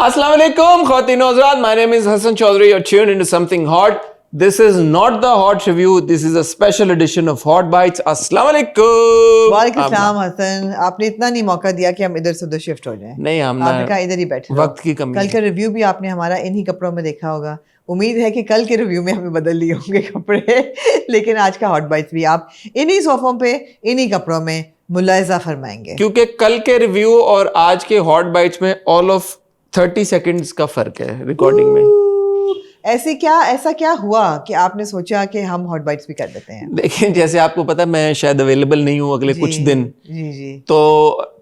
Assalamu alaikum, Khawatine o Hazrat. My name is Hassan Chaudhary. You're tuned into something hot. This is not the hot review. This is a special edition of Hot Bites. Assalamu alaikum. वालेकुम सलाम हसन, आपने इतना नहीं मौका दिया कि हम इधर से उधर शिफ्ट हो जाएं। नहीं, हम आपने कहा इधर ही बैठे रहो। वक्त की कमी कल का रिव्यू भी आपने हमारा इन्हीं कपड़ों में देखा होगा। उम्मीद है कि कल के रिव्यू में हमें बदल लिए होंगे कपड़े लेकिन आज का हॉट बाइट्स भी आप इन्हीं सोफों पे इन्हीं कपड़ों में मुलायजा फरमाएंगे, क्योंकि कल के रिव्यू और आज के हॉट बाइट्स में ऑल ऑफ 30 सेकंड्स का फर्क है रिकॉर्डिंग में। ऐसा क्या हुआ कि आपने सोचा कि हम हॉट बाइट्स भी कर देते हैं? देखिए, जैसे आपको पता, मैं शायद अवेलेबल नहीं हूँ अगले कुछ दिन, जी, तो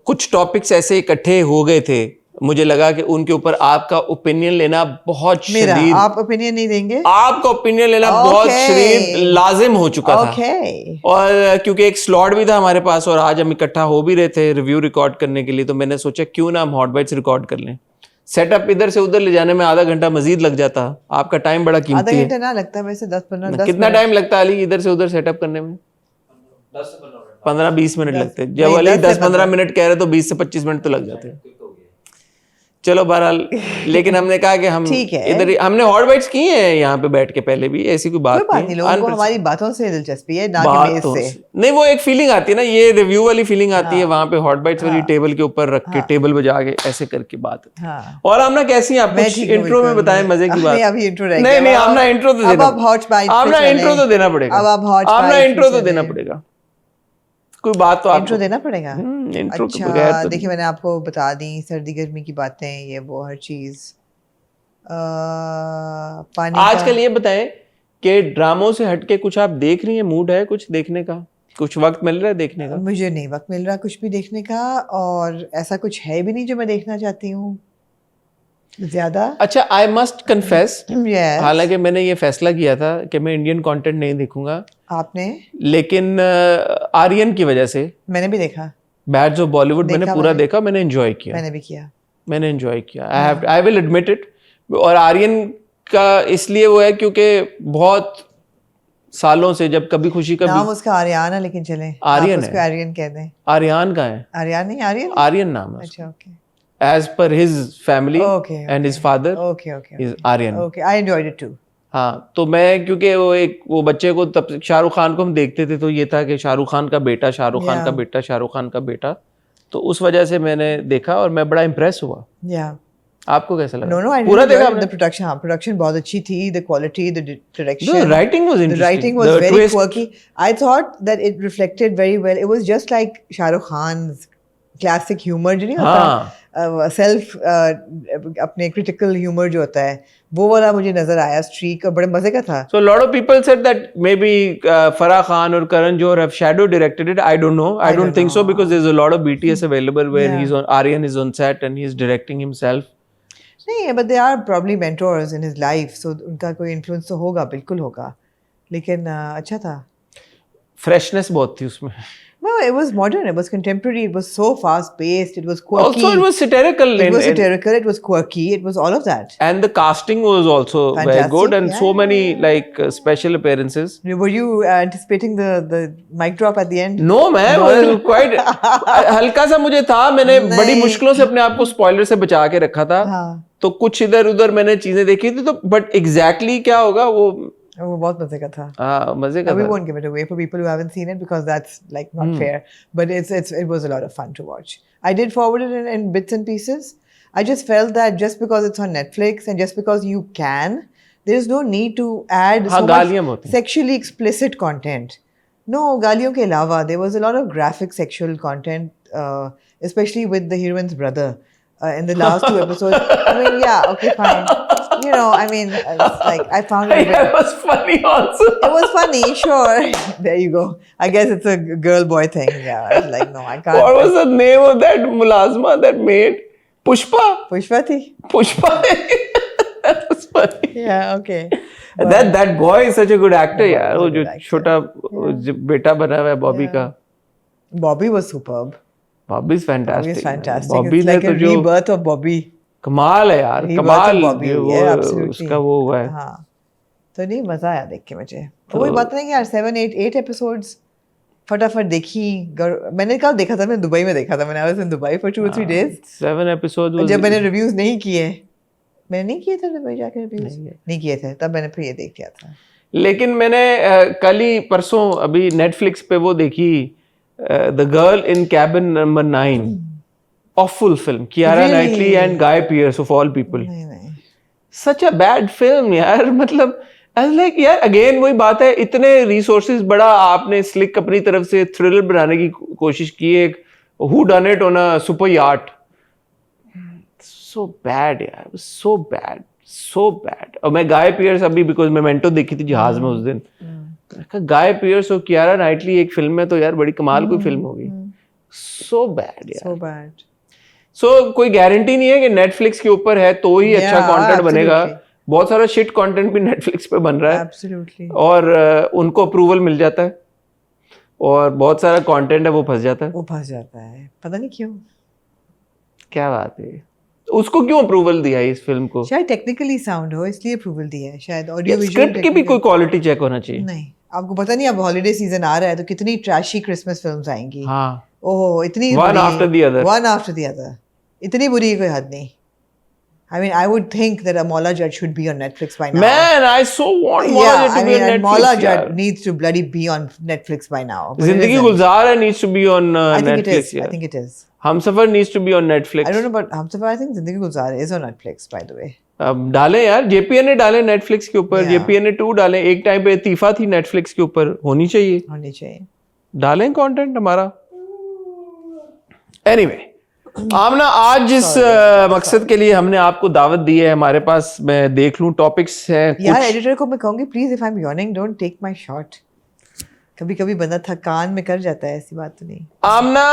कुछ टॉपिक्स ऐसे इकट्ठे हो गए थे। मुझे लगा कि उनके ऊपर आपका ओपिनियन लेना बहुत शदीद, आप ओपिनियन नहीं देंगे? आपका ओपिनियन लेना बहुत शदीद लाजिम हो चुका था। और क्योंकि एक स्लॉट भी था हमारे पास और आज हम इकट्ठा हो भी रहे थे रिव्यू रिकॉर्ड करने के लिए, तो मैंने सोचा क्यों ना हम हॉट बाइट्स रिकॉर्ड कर लें। सेटअप इधर से उधर ले जाने में आधा घंटा मजीद लग जाता। आपका टाइम बड़ा कीमती है। आधा घंटा ना लगता वैसे, 10-15 कितना टाइम लगता है अली इधर से उधर सेटअप करने में? 15-20 मिनट लगते हैं। जब अली 10-15 मिनट कह रहे तो 20 से 25 मिनट तो लग जाते हैं। चलो बहरहाल, लेकिन हमने कहा कि हम इधर हमने हॉट बाइट्स की हैं यहाँ पे बैठ के पहले भी, ऐसी कोई बात नहीं। लोगों को हमारी बातों से दिलचस्पी है ना कि मेज से। नहीं, वो एक फीलिंग आती है ना, ये रिव्यू वाली फीलिंग आती है वहां पे हॉट बाइट्स वाली टेबल के ऊपर रख के टेबल बजा के ऐसे करके बात। और हम ना कैसी हैं, आप कुछ इंट्रो में बताएं मजे की बात। अभी इंट्रो रह गया। नहीं, हमने इंट्रो तो देना, हमने इंट्रो तो देना पड़ेगा। अब आप हॉट हमने इंट्रो तो देना पड़ेगा, कोई बात तो आपको इंट्रो देना पड़ेगा। इंट्रो अच्छा, के बगैर तो देखिए मैंने आपको बता दी सर्दी गर्मी की बातें, ये वो हर चीज। पानी आजकल ये बताएं कि ड्रामों से हटके कुछ आप देख रही हैं? मूड है कुछ देखने का? कुछ वक्त मिल रहा है देखने का? मुझे नहीं वक्त मिल रहा कुछ भी देखने का, और ऐसा कुछ है भी नहीं जो मैं देखना चाहती हूँ ज्यादा। अच्छा, आई मस्ट कन्फेस, yes. हालांकि मैंने ये फैसला किया था कि मैं इंडियन कंटेंट नहीं देखूंगा। आपने? लेकिन आर्यन की वजह से मैंने भी देखा बैड्स ऑफ बॉलीवुड, मैंने पूरा देखा, मैंने एंजॉय किया। मैंने भी किया, मैंने एंजॉय किया। I will admit it. और आर्यन का इसलिए वो है क्योंकि बहुत सालों से जब कभी खुशी कभी, नाम उसका आर्यन है लेकिन चले आर्यन उसको आर्यन कह दें। आर्यन का है? आर्यन नहीं, आर्यन आर्यन नाम है। अच्छा, okay. As per his family and his father, okay. is Aryan. Okay, I enjoyed it too. हाँ, तो मैं क्योंकि वो बच्चे को तब शाहरुख खान को हम देखते थे, तो ये था कि शाहरुख खान का बेटा, शाहरुख खान का बेटा, शाहरुख खान का बेटा, तो उस वजह से मैंने देखा और मैं बड़ा इम्प्रेस हुआ। आपको कैसा लगा? No, I पूरा देखा? The production, हाँ, production बहुत अच्छी थी, the quality, the direction, the writing was interesting. The writing was very quirky. I thought that it reflected very well. It was just like Shahrukh Khan's classic humor, जो नहीं होता, self अपने critical humour जो होता है वो वाला मुझे नजर आया, स्ट्रीक, और बड़े मजे का था। So a lot of people said that maybe Farah Khan or Karan Johar have shadow directed it. I don't know. I don't think so, because there's a lot of BTS available where he's on, Aryan is on set and he's directing himself. नहीं, but they are probably mentors in his life, so उनका कोई influence तो होगा, बिल्कुल होगा, लेकिन अच्छा था। Freshness बहुत थी उसमें। No, it was modern, it was contemporary, it was so fast paced, it was quirky. Also, it was satirical. It was satirical, it was quirky, it was all of that. And the casting was also very good, and so many like special appearances. Were you anticipating the mic drop at the end? No, man, it was quite हल्का सा मुझे था, मैंने बड़ी मुश्किलों से अपने आप को स्पॉइलर से बचा के रखा था। तो कुछ इधर उधर मैंने चीजें देखी थी, तो बट एग्जैक्टली क्या होगा वो बहुत मजे का था। मजे का था। We won't give it away for people who haven't seen it because that's like not fair. But it was a lot of fun to watch. I did forward it in bits and pieces. I just felt that just because it's on Netflix and just because you can, there is no need to add so much sexually explicit content. No, गालियों के अलावा there was a lot of graphic sexual content, especially with the heroine's brother in the last 2 episodes. I mean, yeah, okay, fine. You know, I mean, it's like I found it. It was funny also. It was funny, sure. There you go. I guess it's a girl-boy thing. Yeah, I was like, no, I can't. What was the name of that mulazma that made Pushpa? Pushpa thi? Pushpa. That was funny. Yeah, okay. That boy is such a good actor, यार। वो जो छोटा बेटा बना हुआ है बॉबी का। Bobby was superb. Bobby is fantastic. Bobby is fantastic. Bobby it's like a rebirth of Bobby. कमाल है यार, कमाल वो उसका वो हुआ है। हाँ, तो नहीं, मजा आया देख के मुझे। वही बात नहीं कि यार 7-8 एपिसोड्स फटाफट देखी। मैंने कब देखा था? मैं दुबई में देखा था। मैंने I was in Dubai for 2 or 3 days। 7 episodes। जब मैंने रिव्यूज नहीं किए मैंने नहीं किए थे दुबई जाके रिव्यूज, नहीं किए थे, तब मैंने फिर ये देख लिया था। लेकिन मैंने कल ही परसों अभी नेटफ्लिक्स पे वो देखी the girl in cabin number 9, awful film, Keira Knightley and Guy Pearce of all people. नहीं Such a bad film यार, मतलब I was like यार अगेन वही बात है, इतने रिसोर्सेज बड़ा आपने स्लिक अपनी तरफ से थ्रिलर बनाने की कोशिश की, एक who done it on a super yacht, so bad यार, so bad, so bad. और मैं गाय पियर्स अभी बिकॉज मेमेंटो देखी थी जहाज में उस दिन, गाय पियर्स और कियारा नाइटली एक फिल्म में तो यार बड़ी कमाल कोई फिल्म होगी, so bad यार, so bad. कोई गारंटी नहीं है कि नेटफ्लिक्स के ऊपर है तो ही अच्छा कंटेंट बनेगा, बहुत सारा शिट कंटेंट भी नेटफ्लिक्स पे बन रहा है, Absolutely. और उनको अप्रूवल मिल जाता है, और बहुत सारा कंटेंट है वो फंस जाता है, वो फंस जाता है, पता नहीं क्यों, क्या बात है, उसको क्यों अप्रूवल दिया है इस फिल्म को? शायद टेक्निकली साउंड हो इसलिए अप्रूवल दिया है, शायद ऑडियो विजुअल स्क्रिप्ट की भी कोई क्वालिटी चेक होना चाहिए। नहीं, आपको पता नहीं, अब हॉलिडे सीजन आ रहा है तो कितनी ट्रैशी क्रिसमस फिल्म्स आएंगी। हाँ, ओह इतनी one after the other, one after the other, इतनी बुरी कोई हद नहीं। I mean, I would think that Amala Judd should be on Netflix by now. Man, I so want Mola Judd to be on Netflix. Mola Judd needs to bloody be on Netflix by now. Zindagi Gulzar needs to be on Netflix. I think it is. Humsafar needs to be on Netflix. I don't know about Humsafar. I think Zindagi Gulzar is on Netflix, by the way. अब डाले यार, JPN ने डाले Netflix के ऊपर, JPN ने 2 डाले, एक टाइम पे तीफा थी Netflix के ऊपर, होनी चाहिए, डालें कंटेंट हमारा। Anyway, आमना आज जिस मकसद के लिए हमने आपको दावत दी है, हमारे पास मैं देख लूं टॉपिक्स हैं यार, एडिटर को मैं कहूंगी please if I am yawning don't take my shot, कभी कभी बंदा थकान में कर जाता है, ऐसी बात तो नहीं। आमना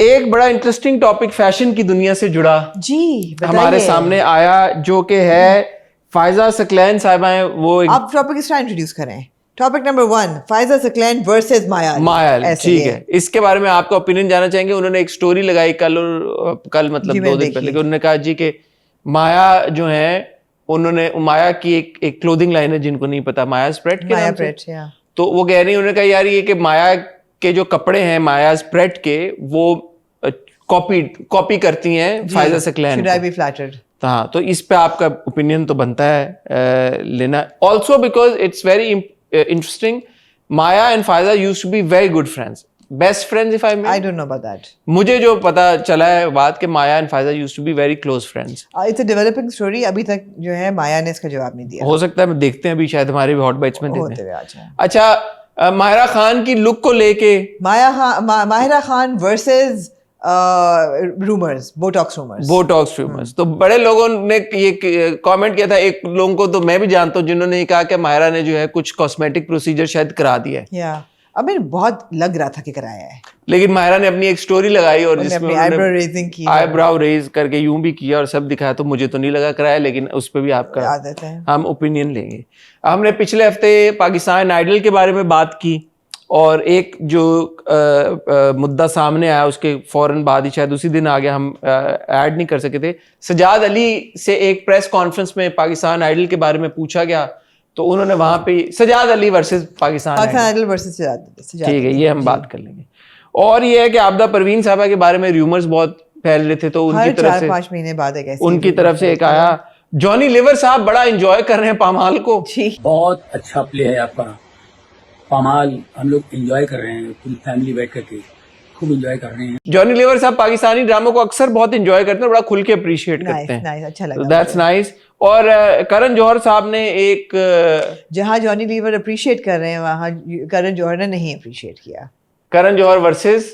एक बड़ा इंटरेस्टिंग टॉपिक फैशन की दुनिया से जुड़ा जी हमारे सामने आया, जो कि है फायजा सकलैन साहिबा हैं, वो आप टॉपिक इस तरह इंट्रोड्यूस करें। Topic number 1, Faiza Saqlain versus Mayal. ठीक है, इसके बारे में आपका ओपिनियन जानना चाहेंगे। उन्होंने एक स्टोरी लगाई कल मतलब 2 दिन पहले, उन्होंने कहा जी कि माया जो है, उन्होंने माया की एक क्लोथिंग लाइन है, जिनको नहीं पता, माया स्प्रेड के नाम से, तो वो कह रही, उन्होंने कहा यार ये कि माया के जो कपड़े हैं माया स्प्रेड के, वो कॉपी करती हैं Faiza Saqlain. Should I be flattered? हाँ, तो इस पे आपका ओपिनियन तो बनता है लेना। Also because it's very interesting, Maya and Faiza used to be very good friends, best friends if I may. I don't know about that. मुझे जो पता चला है बात कि Maya and Faiza used to be very close friends. It's a developing story, अभी तक जो है माया ने इसका जवाब नहीं दिया। हो सकता है देखते हैं अभी, शायद हमारे भी हॉट बाइट्स में देते हैं। अच्छा, माहिरा खान की लुक को लेके, Mahira Khan versus rumours, Botox rumours, तो बड़े लोगों ने ये कमेंट किया था, एक लोगों को तो मैं भी जानता हूँ जिन्होंने कहा कि माहिरा ने जो है कुछ कॉस्मेटिक प्रोसीजर शायद करा दिया है। अब मेरे बहुत लग रहा था कि कराया है, लेकिन माहिरा ने अपनी एक स्टोरी लगाई और जिसमें आईब्राउ रेज करके यूं भी किया और सब दिखाया, तो मुझे तो नहीं लगा कराया, लेकिन उस पर भी आपका हम ओपिनियन लेंगे। हमने पिछले हफ्ते पाकिस्तान आइडल के बारे में बात की, और एक जो मुद्दा सामने आया उसके फौरन बाद ही, शायद उसी दिन आ गया, हम ऐड नहीं कर सके थे, सजाद अली से एक प्रेस कॉन्फ्रेंस में पाकिस्तान आइडल के बारे में पूछा गया, तो उन्होंने वहां पे Sajjad Ali versus Pakistan idol versus Sajjad, ठीक है, ये हम बात कर लेंगे। और ये है कि आबदा परवीन साहबा के बारे में रूमर्स बहुत फैल रहे थे, तो उनकी तरफ से 4-5 महीने बाद उनकी तरफ से एक आया, जॉनी लीवर साहब बड़ा एंजॉय कर रहे हैं पामाल को। बहुत अच्छा प्ले है आपका पामाल, हम लोग एंजॉय कर रहे हैं, पूरी फैमिली बैठ करके खूब एंजॉय कर रहे हैं। जॉनी लीवर साहब पाकिस्तानी ड्रामों को अक्सर बहुत एंजॉय करते हैं, बड़ा खुल के अप्रिशिएट करते हैं, अच्छा लगा, दैट्स नाइस। और करण जौहर साहब ने एक, जहां जॉनी लीवर अप्रिशिएट कर रहे हैं वहां करण जौहर ने नहीं अप्रिशिएट किया। करण जौहर वर्सेस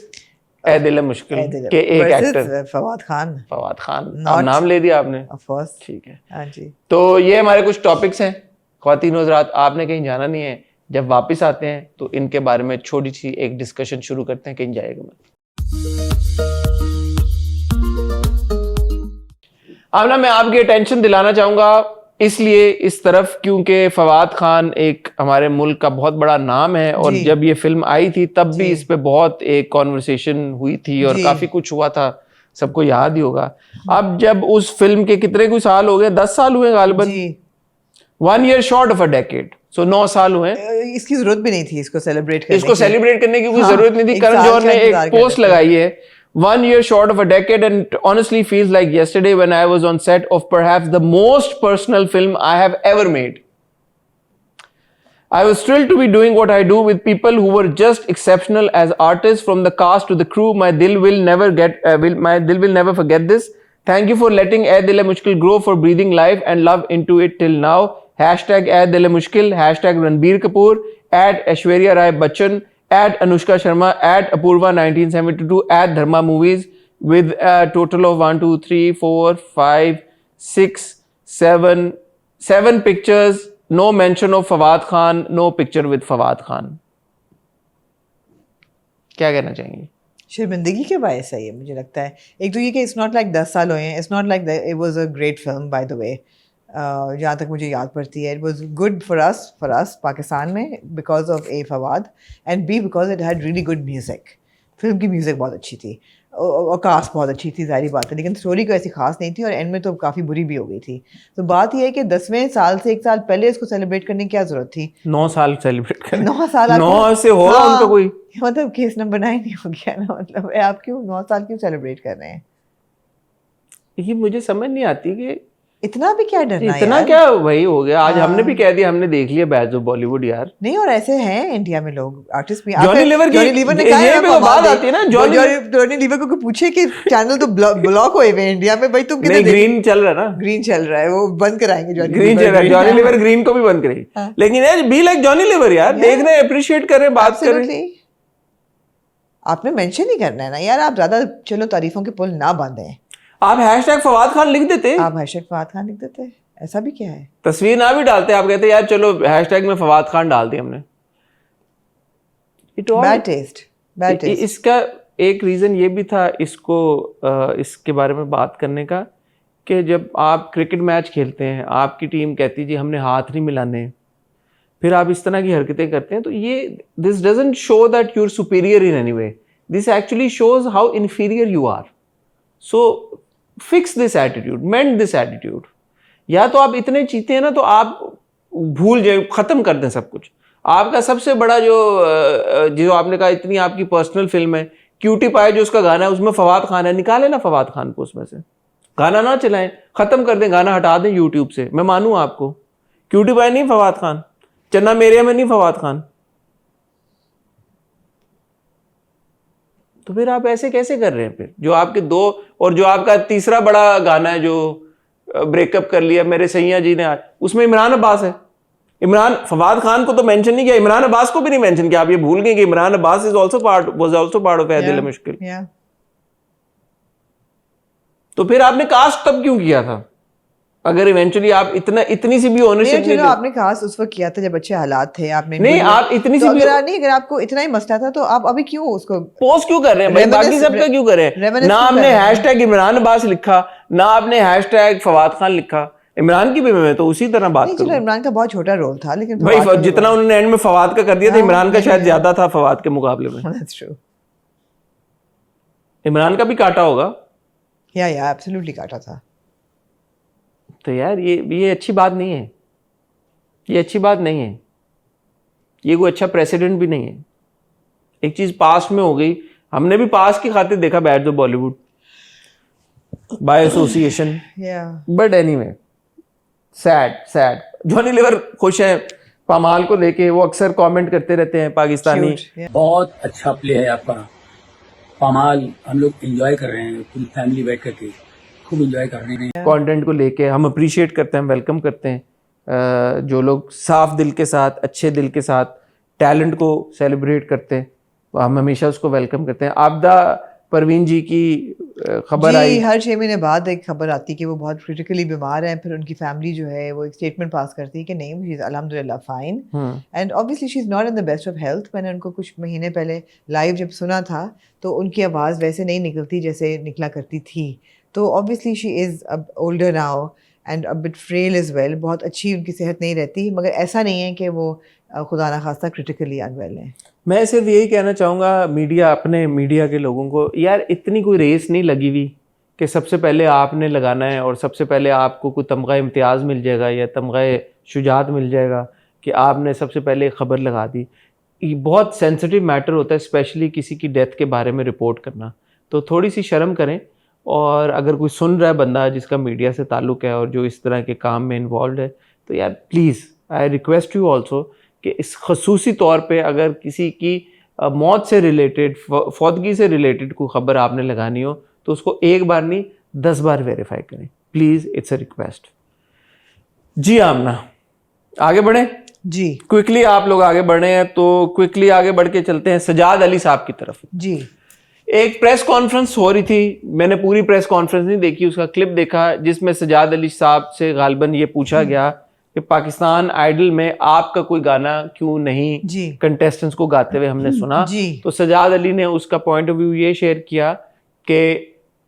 ए दिल मुश्किल के एक एक्टर फवाद खान, नाम ले दिया आपने, ऑफ कोर्स, ठीक है, हां जी। तो ये हमारे कुछ टॉपिक्स हैं। ख्वातीन हज़रात, आपने कहीं जाना नहीं है, जब वापस आते हैं तो इनके बारे में छोटी सी एक डिस्कशन शुरू करते हैं, कहीं जाएगा मत। आमना, मैं आपकी अटेंशन दिलाना चाहूंगा इसलिए इस तरफ क्योंकि फवाद खान एक हमारे मुल्क का बहुत बड़ा नाम है, और जब ये फिल्म आई थी तब भी इस पे बहुत एक कॉन्वर्सेशन हुई थी और काफी कुछ हुआ था, सबको याद ही होगा। अब जब उस फिल्म के कितने कुछ साल हो गए, 10 साल हुए गालिबन, 1 year short of a decade, so 9 साल हुए। इसकी जरूरत भी नहीं थी इसको सेलिब्रेट करने की कोई जरूरत नहीं थी। करण जौहर ने एक पोस्ट लगाई है, 1 year short of a decade, and it honestly feels like yesterday when I was on set of perhaps the most personal film I have ever made. I was thrilled to be doing what I do with people who were just exceptional as artists, from the cast to the crew. My dil will never forget this. Thank you for letting Ae Dil Hai Mushkil grow, for breathing life and love into it till now. Hashtag Ae Dil Hai Mushkil, hashtag Ranbir Kapoor, @Aishwarya Rai Bachchan, @Anushka Sharma, @Apurva 1972, @Dharma Movies, with a total of 1, 2, 3, 4, 5, 6, 7 pictures. No mention of Fawad Khan, no picture with Fawad Khan. क्या कहना चाहेंगे? शर्मिंदगी के बायस है ये, मुझे लगता है। एक तो ये कि इट्स नॉट लाइक 10 साल हुए हैं, it's not like it was a great film by the way, जहाँ तक मुझे याद पड़ती है। It was good for us Pakistan में because of a Fawad, and be because it had really good music. Film की म्यूजिक बहुत अच्छी थी और कास्ट बहुत अच्छी थी, जाहिर बात है, लेकिन स्टोरी कोई ऐसी खास नहीं थी और एंड में तो काफ़ी बुरी भी हो गई थी। तो बात यह है कि 10वें साल से 1 साल पहले इसको सेलिब्रेट करने की क्या जरूरत थी? 9 साल सेलिब्रेट करें। 9 साल 9 से होगा हाँ, उनका कोई, मतलब केस नंबर 9 नहीं हो गया ना, मतलब आप क्यों 9 साल क्यों सेलिब्रेट कर रहे हैं? ये मुझे समझ नहीं आती कि इतना भी क्या डरना इतना यार? क्या वही हो गया। आज हमने भी कह दिया, हमने देख लिया बैच ऑफ बॉलीवुड यार। नहीं, और ऐसे हैं इंडिया में लोग आर्टिस्ट भी। जॉनी लीवर की ने कहा ये भी तो बात आती है ना, जॉनी लीवर को पूछे कि चैनल तो ब्लॉक हुए हुए इंडिया में, भाई तुम कितने ग्रीन चल रहा है ना, ग्रीन चल रहा है, वो बंद कराएंगे जॉनी ग्रीन चल रहा है, जॉनी लीवर ग्रीन को भी बंद करेगी। लेकिन यार बी लाइक जॉनी लीवर यार, देख रहे हैं, अप्रिशिएट कर रहे हैं, बात कर रहे हैं। आपने मेंशन ही करना है ना यार, आप ज्यादा चलो तारीफों के पुल ना बांधें। आप हैशटैग फवाद खान लिख देते, आप हैशटैग फवाद खान लिख देते, ऐसा भी क्या है? तस्वीर ना भी डालते, आप कहते यार चलो हैशटैग में फवाद खान डाल दिया हमने। Bad taste. इसका एक रीजन ये भी था इसको इसके बारे में बात करने का, कि जब आप क्रिकेट मैच खेलते हैं, आपकी टीम कहती जी हमने हाथ नहीं मिलाने, फिर आप इस तरह की हरकतें करते हैं, तो ये this doesn't show that you are superior in any way, this actually shows how inferior you are. So fix this attitude, mend this attitude. या तो आप इतने चीते हैं ना, तो आप भूल जाए, खत्म कर दें सब कुछ। आपका सबसे बड़ा जो आपने कहा इतनी आपकी पर्सनल फिल्म है, क्यूटी पाए जो उसका गाना है, उसमें फवाद खान है, निकाले ना फवाद खान को उसमें से, गाना ना चलाएं, खत्म कर दें, गाना हटा दें यूट्यूब से। मैं मानूं आपको, क्यूटी पाए नहीं फवाद खान, चन्ना मेरिया में नहीं फवाद खान, तो फिर आप ऐसे कैसे कर रहे हैं? फिर जो आपके 2 और जो आपका तीसरा बड़ा गाना है जो ब्रेकअप कर लिया मेरे सैया जी ने आज, उसमें इमरान अब्बास है। इमरान, फवाद खान को तो मेंशन नहीं किया, इमरान अब्बास को भी नहीं मेंशन किया। आप ये भूल गए कि Imran Abbas was also part of a Dil Hai मुश्किल। तो फिर आपने कास्ट तब क्यों किया था, अगर इवेंचुअली आप इतनी सी भी ओनरशिप चलो आपने कास्ट उस वक्त किया था जब अच्छे हालात थे, आपने नहीं, आप इतनी सी भी अगर आपको इतना ही मसला था तो आप अभी क्यों उसको पोस्ट क्यों कर रहे हैं भाई? बाकी सबका क्यों कर रहे हैं? ना आपने हैशटैग इमरान अब्बास लिखा, ना आपने हैशटैग फवाद खान लिखा। इमरान की भी मैं तो उसी तरह बात करूं। इमरान का बहुत छोटा रोल था, लेकिन भाई जितना उन्होंने एंड में फवाद का कर दिया था, इमरान का शायद ज्यादा था फवाद के मुकाबले में। That's true. इमरान का भी काटा होगा, या एब्सोल्युटली काटा था। तो यार ये अच्छी बात नहीं है, ये अच्छी बात नहीं है, ये कोई अच्छा प्रेसिडेंट भी नहीं है। एक चीज पास्ट में हो गई, हमने भी पास्ट की खातिर देखा bad of Bollywood by association, but anyway sad. Johnny Lever खुश है पामाल को लेके, वो अक्सर कमेंट करते रहते हैं पाकिस्तानी। बहुत अच्छा प्ले है आपका पामाल, हम लोग एंजॉय कर रहे हैं, पूरी फैमिली बैठ करके खूब एंजॉय कर रहे हैं। कंटेंट को लेके हम अप्रिशिएट करते हैं, वेलकम करते हैं जो लोग साफ दिल के साथ, अच्छे दिल के साथ टैलेंट को सेलिब्रेट करते हैं, हम हमेशा उसको वेलकम करते हैं। आपदा परवीन जी की खबर आई, हर 6 महीने बाद एक खबर आती है कि वो बहुत क्रिटिकली बीमार हैं, फिर उनकी फैमिली जो है वो एक स्टेटमेंट पास करती है कि नहीं, शी इज अल्हम्दुलिल्लाह fine, and obviously she is not in the best of health. मैंने उनको कुछ महीने पहले लाइव जब सुना था तो उनकी आवाज़ वैसे नहीं निकलती जैसे निकला करती थी, तो ऑब्वियसली शी इज़ अब older now and a bit frail is well, बहुत अच्छी उनकी सेहत नहीं रहती, मगर ऐसा नहीं है कि वो खुदा ना खास्ता क्रिटिकली अनवेल हैं। मैं सिर्फ यही कहना चाहूँगा मीडिया, अपने मीडिया के लोगों को, यार इतनी कोई रेस नहीं लगी हुई कि सबसे पहले आपने लगाना है और सबसे पहले आपको कोई तमगा इम्तियाज़ मिल जाएगा या तमगा शुजात मिल जाएगा कि आपने सबसे पहले खबर लगा दी। ये बहुत सेंसिटिव मैटर होता है, स्पेशली किसी की डेथ के बारे में रिपोर्ट करना। तो थोड़ी सी शर्म करें। और अगर कोई सुन रहा है बंदा जिसका मीडिया से ताल्लुक़ है और जो इस तरह के काम में इन्वॉल्व है, तो यार please I request you also कि इस खसूसी तौर पे अगर किसी की मौत से रिलेटेड, फौतगी से रिलेटेड कोई ख़बर आपने लगानी हो तो उसको एक बार नहीं 10 बार वेरीफाई करें प्लीज़, इट्स अ रिक्वेस्ट। जी आमना, आगे बढ़ें जी। क्विकली, आप लोग आगे बढ़े हैं तो क्विकली आगे बढ़ के चलते हैं सजाद अली साहब की तरफ। जी। एक प्रेस कॉन्फ्रेंस हो रही थी, मैंने पूरी प्रेस कॉन्फ्रेंस नहीं देखी, उसका क्लिप देखा जिसमें सजाद अली साहब से गालिबन ये पूछा गया कि पाकिस्तान आइडल में आपका कोई गाना क्यों नहीं कंटेस्टेंट्स को गाते हुए हमने सुना। तो सजाद अली ने उसका पॉइंट ऑफ व्यू ये शेयर किया कि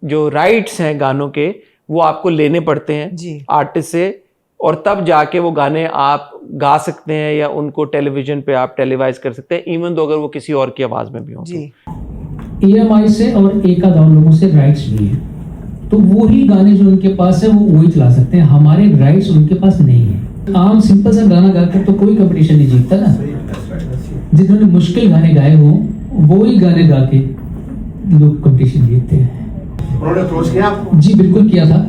जो राइट्स हैं गानों के वो आपको लेने पड़ते हैं आर्टिस्ट से, और तब जाके वो गाने आप गा सकते हैं या उनको टेलीविजन पे आप टेलीवाइज कर सकते हैं, इवन दो अगर वो किसी और की आवाज में भी हो। EMI से और एक आध और लोगों से राइट्स लिए हैं, तो वही गाने जो उनके पास है वो वही चला सकते हैं, हमारे राइट्स उनके पास नहीं है। आम सिंपल सा गाना गाकर तो कोई कंपटीशन नहीं जीतता ना, जिन्होंने मुश्किल गाने गाए हो वो ही गाने गा के लोग कंपटीशन जीतते हैं। उन्होंने अप्रोच किया? जी बिल्कुल किया था,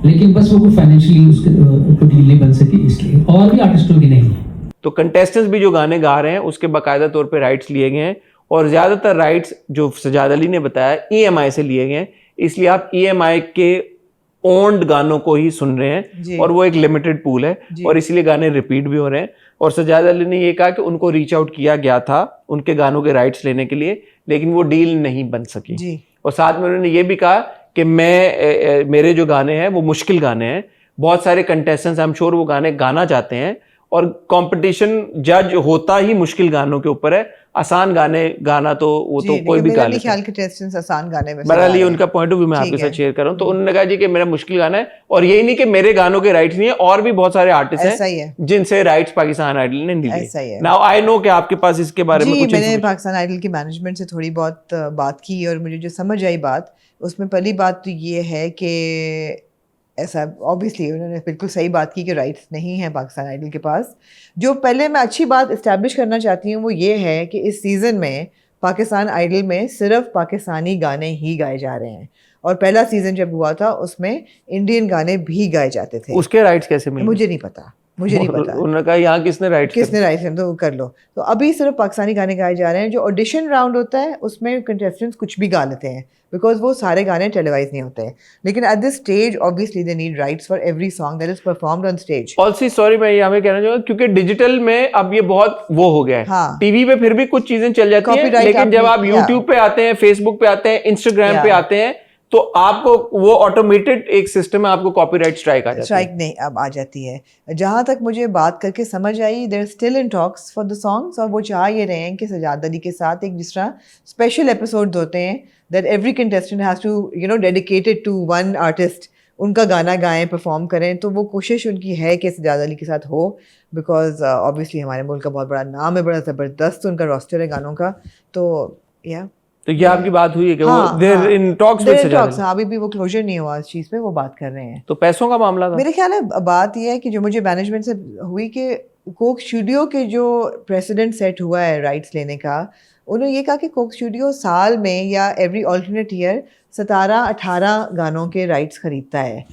लेकिन बस वो फाइनेंशियली उसके डील नहीं बन सकी, इसलिए। और भी आर्टिस्टों की नहीं है। तो कंटेस्टेंट्स भी जो गाने गा रहे हैं उसके बाकायदा तौर पे राइट्स लिए गए हैं, और ज्यादातर राइट्स जो सजाद अली ने बताया EMI से लिए गए हैं, इसलिए आप EMI के ओन्ड गानों को ही सुन रहे हैं और वो एक लिमिटेड पूल है और इसलिए गाने रिपीट भी हो रहे हैं। और सजाद अली ने ये कहा कि उनको रीच आउट किया गया था उनके गानों के राइट्स लेने के लिए, लेकिन वो डील नहीं बन सकी। और साथ में उन्होंने ये भी कहा कि मेरे जो गाने हैं वो मुश्किल गाने हैं, बहुत सारे कंटेस्टेंट्स आई एम श्योर वो गाने गाना चाहते हैं, और कंपटीशन जज होता ही मुश्किल गानों के ऊपर है। आसान गाने गाना तो वो तो कोई भी गा लेता है। कंटेस्टेंट्स आसान गाने में बहरहाल ये उनका पॉइंट ऑफ व्यू मैं आपके साथ शेयर कर रहा हूँ। तो उन्होंने कहा जी कि मेरा मुश्किल गाना है, और यही नहीं कि मेरे गानों के राइट्स नहीं है, और भी बहुत सारे आर्टिस्ट हैं जिनसे राइट्स पाकिस्तान आइडल ने लिए। नाउ आई नो कि आपके पास इसके बारे में कुछ मैंने पाकिस्तान आइडल की मैनेजमेंट से थोड़ी बहुत बात की और मुझे जो समझ आई बात, उसमें पहली बात तो ये है कि ऐसा ऑब्वियसली उन्होंने बिल्कुल सही बात की कि राइट्स नहीं है पाकिस्तान आइडल के पास। जो पहले मैं अच्छी बात इस्टेब्लिश करना चाहती हूँ वो ये है कि इस सीज़न में पाकिस्तान आइडल में सिर्फ पाकिस्तानी गाने ही गाए जा रहे हैं, और पहला सीज़न जब हुआ था उसमें इंडियन गाने भी गाए जाते थे। उसके राइट्स कैसे मिले? मुझे नहीं पता। उन्होंने कहा यहाँ किसने राइट्स है तो कर लो। तो अभी सिर्फ पाकिस्तानी गाने गाए जा रहे हैं। जो ऑडिशन राउंड होता है उसमें कंटेस्टेंट्स कुछ भी गा लेते हैं बिकॉज वो सारे गाने टेलीवाइज नहीं होते हैं, लेकिन at this stage obviously they need rights for every song that is performed on stage. Also sorry मैं यहाँ पे कहना चाहूँगा क्योंकि डिजिटल में अब ये बहुत वो हो गया है। टीवी पे फिर भी कुछ चीजें चल जाती हैं, लेकिन जब आप यूट्यूब पे आते हैं, फेसबुक पे आते हैं, इंस्टाग्राम पे आते हैं, तो आपको वो ऑटोमेटेड एक सिस्टम है, आपको कॉपीराइट स्ट्राइक आ जाती है। स्ट्राइक नहीं अब आ जाती है। जहां तक मुझे बात करके समझ आई, there still in talks for the songs, और वो चाह ये रहे हैं कि सजाद अली के साथ एक जिस तरह स्पेशल एपिसोड होते हैं that every contestant has to dedicated to one artist, उनका गाना गाएं, परफॉर्म करें। तो वो कोशिश उनकी है कि सजाद अली के साथ हो, बिकॉज ऑब्वियसली हमारे मुल्क का बहुत बड़ा नाम है, बड़ा ज़बरदस्त उनका रोस्टर है गानों का। तो या तो ये आपकी बात हुई है कि वो there in talks with Sajjad Ali? अभी भी वो क्लोजर नहीं हुआ इस चीज़ पे, वो बात कर रहे हैं। तो पैसों का मामला था? मेरे ख्याल है बात ये है कि जो मुझे मैनेजमेंट से हुई कि कोक स्टूडियो के जो प्रेसिडेंट सेट हुआ है राइट्स लेने का, उन्होंने ये कहा कि कोक स्टूडियो साल में या एवरी ऑल्टरनेट ईयर 17-18 गानों के राइट्स खरीदता है।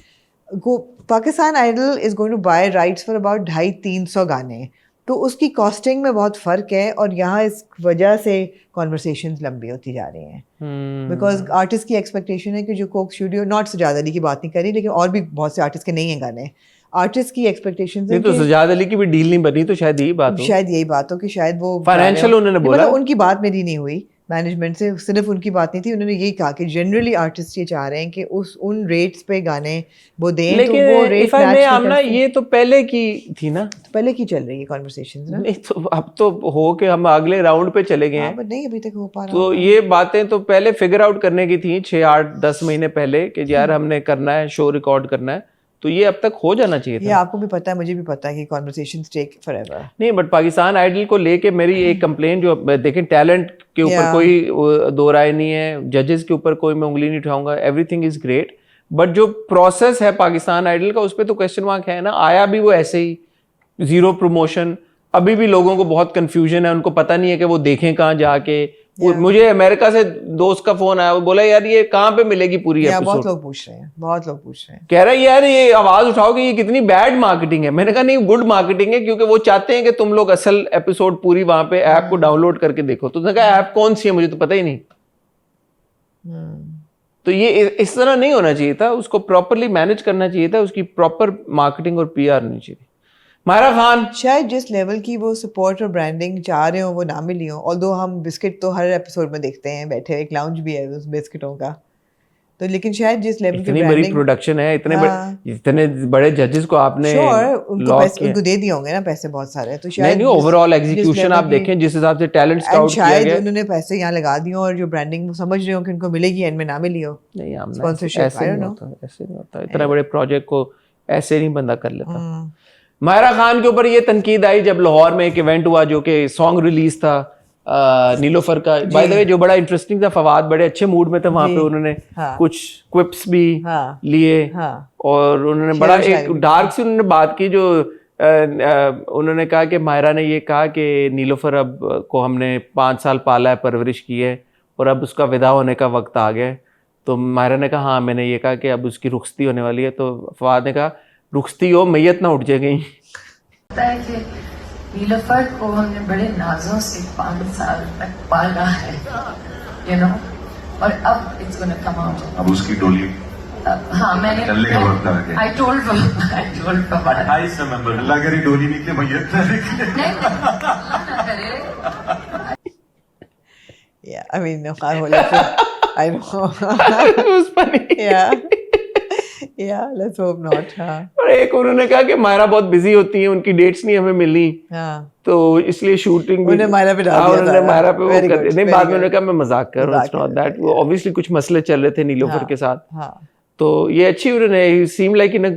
Pakistan idol is going to buy rights for about 250-300 गाने, तो उसकी कॉस्टिंग में बहुत फ़र्क है, और यहाँ इस वजह से कॉन्वर्सेशंस लंबी होती जा रही हैं। बिकॉज आर्टिस्ट की एक्सपेक्टेशन है कि जो Coke Studio, not Sajjad Ali की बात नहीं करी, लेकिन और भी बहुत से आर्टिस्ट के नहीं हैं गाने, आर्टिस्ट की एक्सपेक्टेशंस है। तो सजाद अली की भी डील नहीं बनी, तो शायद यही बात हो कि शायद वो फाइनेंशियल उन्होंने बोला। उनकी बात मेरी नहीं हुई मैनेजमेंट से, सिर्फ उनकी बात नहीं थी। उन्होंने यही कहा कि जनरली आर्टिस्ट ये चाह रहे हैं कि उन रेट्स पे गाने वो दें, लेकिन तो वो रेट आमना ये तो पहले की थी ना, तो पहले की चल रही है कॉन्वर्सेशंस ना। नहीं तो अब तो हो के हम अगले राउंड पे चले गए हैं, बट नहीं अभी तक हो पा रहा। तो ये बातें तो पहले फिगर आउट करने की थी 6-8-10 महीने पहले कि यार हमने करना है, शो रिकॉर्ड करना है, तो ये अब तक हो जाना चाहिए था। ये आपको भी पता है, मुझे भी पता है कि कॉन्वर्सेशंस टेक फॉरएवर। नहीं, बट पाकिस्तान आइडल को लेके मेरी एक कंप्लेन जो देखें, टैलेंट के ऊपर कोई दो राय नहीं है, जजेस के ऊपर कोई मैं उंगली नहीं उठाऊंगा, एवरीथिंग इज ग्रेट, बट जो प्रोसेस है पाकिस्तान आइडल का उस पर तो क्वेश्चन मार्क है ना। आया भी वो ऐसे ही, जीरो प्रमोशन, अभी भी लोगों को बहुत कंफ्यूजन है, उनको पता नहीं है कि वो देखें कहाँ जाके, मुझे अमेरिका से दोस्त का फोन आया, वो बोला यार ये कहाँ पे मिलेगी पूरी बहुत एपिसोड। लोग पूछ रहे हैं, बहुत लोग पूछ रहे हैं। कह रहा है यार ये आवाज उठाओ कि ये कितनी बैड मार्केटिंग है। मैंने कहा नहीं, गुड मार्केटिंग है, क्योंकि वो चाहते हैं कि तुम लोग असल एपिसोड पूरी वहां पे ऐप को डाउनलोड करके देखो। तो उसने कहा ऐप कौन सी है, मुझे तो पता ही नहीं। तो ये इस तरह नहीं होना चाहिए था, उसको प्रॉपरली मैनेज करना चाहिए था, उसकी प्रॉपर मार्केटिंग और पीआर नहीं चाहिए। मायरा खान शायद जिस लेवल की वो सपोर्ट और ब्रांडिंग चाह रहे हो वो ना मिली हो। ऑल्दो हम बिस्किट तो हर एपिसोड में देखते हैं बैठे, एक लाउंज भी है उस बिस्किटों का, तो लेकिन शायद जिस लेवल की इतनी बड़ी ब्रांडिंग, प्रोडक्शन है, इतने बड़े जजेस को आपने उनको पैसे उनको दे दिए होंगे ना, पैसे बहुत सारे, तो शायद नहीं ओवरऑल एग्जीक्यूशन आप देखें जिस हिसाब से टैलेंट स्काउट किया शायद गया, उन्होंने पैसे यहाँ लगा दिए और जो ब्रांडिंग वो समझ रहे हो कि उनको मिलेगी एंड में ना मिली हो। नहीं हम Sponsorship, ऐसे I don't नहीं know. होता, ऐसे नहीं होता, इतना बड़े प्रोजेक्ट को ऐसे नहीं बंदा कर लेता। मायरा खान के ऊपर ये तनकीद आई जब लाहौर में एक इवेंट हुआ जो कि सॉन्ग रिलीज था नीलोफर का। बाय द वे जो बड़ा इंटरेस्टिंग था, फवाद बड़े अच्छे मूड में थे वहां पे, उन्होंने कुछ क्विप्स भी लिए और उन्होंने बड़ा एक डार्क सी उन्होंने बात की जो उन्होंने कहा कि मायरा ने ये कहा कि नीलोफर अब को हमने 5 साल पाला है, परवरिश की है और अब उसका विदा होने का वक्त आ गया है। तो मायरा ने कहा हाँ मैंने ये कहा कि अब उसकी रुखसती होने वाली है। तो फवाद ने कहा रुखसती हो, मैयत ना उठ जाएगी। पता है कि नीलोफर को हमने बड़े नाजों से 5 साल तक पाला है, you know, और अब it's gonna come out. अब उसकी डोली हाँ मैंने चलने का वक्त आ गया। I told Fawad. 28 नवंबर अल्लाह करी डोली निकले मैयत ना निकले। नहीं ना करे। Yeah, I mean, no, I know. It was funny. Yeah, let's hope not. हाँ. और एक उन्होंने कहा कि मायरा बहुत बिजी होती हैं, उनकी डेट्स नहीं हमें मिली, तो इसलिए शूटिंग भी उन्हें मायरा पे डाल दिया था। उन्होंने मायरा पे वो Very कर good, नहीं, very बाद में उन्होंने good. कहा मैं मजाक कर रहा हूँ, इट्स नॉट दैट। वो ऑब्वियसली कुछ मसले चल रहे थे नीलोफर के साथ, तो ये अच्छी उन्होंने seem like in a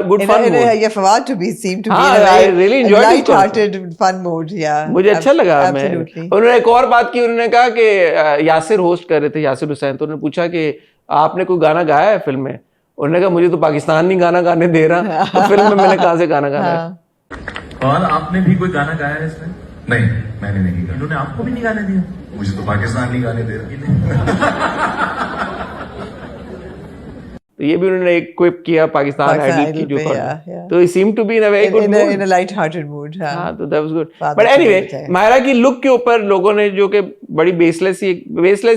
good fun mood. Yeah, Fawad to be seemed to be हाँ, in a I very really enjoyed this light-hearted fun mood. Yeah, मुझे अच्छा लगा। मैं absolutely. उन्होंने एक और बात की, उन्होंने कहा कि यासिर होस्ट कर रहे थे, यासिर हुसैन, तो उन्होंने पूछा कि आपने कोई गाना गाया है फिल्म में? उन्होंने कहा मुझे तो पाकिस्तान नहीं गाना गाने दे रहा, तो फिल्म में मैंने कहाँ से गाना गाना है। और आपने भी कोई गाना गाया है इसमें? नहीं, मैंने नहीं गाया। इन्होंने आपको भी नहीं गाने दिया? मुझे तो पाकिस्तान नहीं गाने दे रहा। तो ये भी उन्होंने एक क्विप किया पाकिस्तान आइडल की जो पे, कॉन्टेस्ट, तो he seem to be in a very good mood, in a light-hearted mood. हाँ, तो दैट वाज गुड। बात बट अच्छी एनीवे है। मायरा की लुक के ऊपर लोगों ने जो कि बड़ी बेसलेस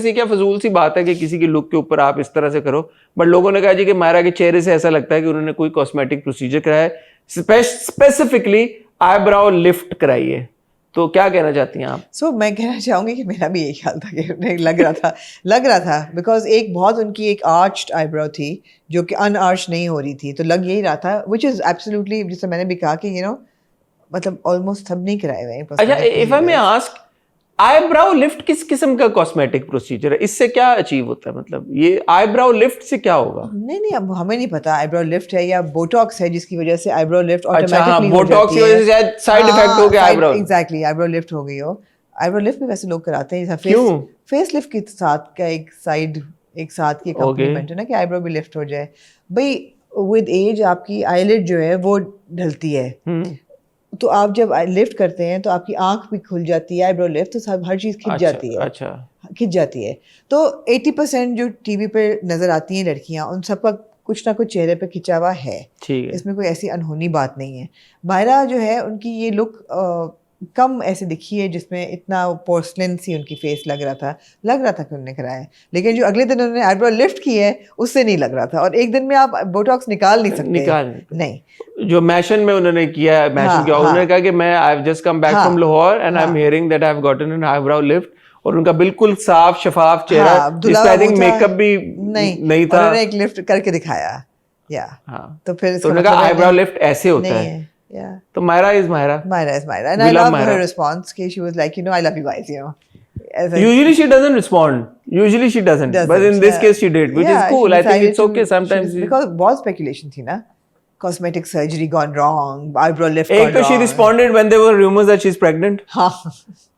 ही क्या फजूल सी बात है कि किसी की लुक के ऊपर आप इस तरह से करो, बट लोगों ने कहा जी कि मायरा के चेहरे से ऐसा लगता है कि उन्होंने कोई कॉस्मेटिक प्रोसीजर कराया है, स्पेसिफिकली आईब्राउ लिफ्ट कराई है। तो क्या कहना चाहती हैं आप? So, मैं कहना चाहूंगी कि मेरा भी यही ख्याल था कि उन्हें लग रहा था बिकॉज एक बहुत उनकी एक आर्च्ड आईब्रो थी जो कि अनआर्च नहीं हो रही थी, तो लग यही रहा था, विच इज एब्सोल्युटली, जैसे मैंने भी कहा कि मतलब ऑलमोस्ट सब नहीं कराए हुए हैं। अच्छा, if I may ask, eyebrow lift किस किस्म का कॉस्मेटिक प्रोसीजर है? इससे क्या अचीव होता है? मतलब ये आईब्राउ लिफ्ट से क्या होगा? नहीं, अब हमें नहीं पता आईब्रो लिफ्ट है या बोटॉक्स है जिसकी वजह से आईब्रो लिफ्ट अच्छा, ऑटोमेटिकली बोटॉक्स की वजह से शायद साइड इफेक्ट हो गया आईब्रो। एग्जैक्टली, आईब्रो लिफ्ट हो गई हो। आईब्रो लिफ्ट भी वैसे लोग कराते हैं, क्यों? फेस लिफ्ट के साथ का एक साथ की कॉम्प्लीमेंट है ना कि आईब्रो भी लिफ्ट हो जाए। भाई विद एज आपकी आईलिड जो है वो ढलती है, तो आप जब लिफ्ट करते हैं तो आपकी आंख भी खुल जाती है, आईब्रो लिफ्ट, तो सब हर चीज खिंच जाती है। अच्छा, खिंच जाती है। तो 80% जो टीवी पे नजर आती हैं लड़कियां, उन सबका कुछ ना कुछ चेहरे पे खिंचा हुआ है, ठीक है, इसमें कोई ऐसी अनहोनी बात नहीं है। मायरा जो है उनकी ये लुक कम ऐसे दिखी है जिसमें इतना पोर्सलिन सी उनकी फेस लग रहा था कि उन्होंने कराया है, लेकिन जो अगले दिन उन्होंने आईब्रो लिफ्ट की है उससे नहीं लग रहा था। और एक दिन में आप बोटॉक्स निकाल नहीं सकते, नहीं। जो मैशन में उन्होंने किया, उन्होंने कहा कि मैं I have just come back from Lahore and I am hearing that I have gotten an eyebrow lift, और उनका बिल्कुल साफ शफाफ चेहरा, जिसमें आई थिंक मेकअप भी नहीं था, उन्होंने एक लिफ्ट करके दिखाया। तो फिर उन्होंने कहा आईब्रो लिफ्ट ऐसे होता है। Yeah. So Myra is Myra. And I love her response. She was like, I love you guys, Usually she doesn't respond. But in this case she did, which is cool. I think it's okay sometimes. Because बहुत speculation थी ना, cosmetic surgery gone wrong, eyebrow lift एक gone तो she wrong. responded when there were rumors that she's pregnant, हाँ,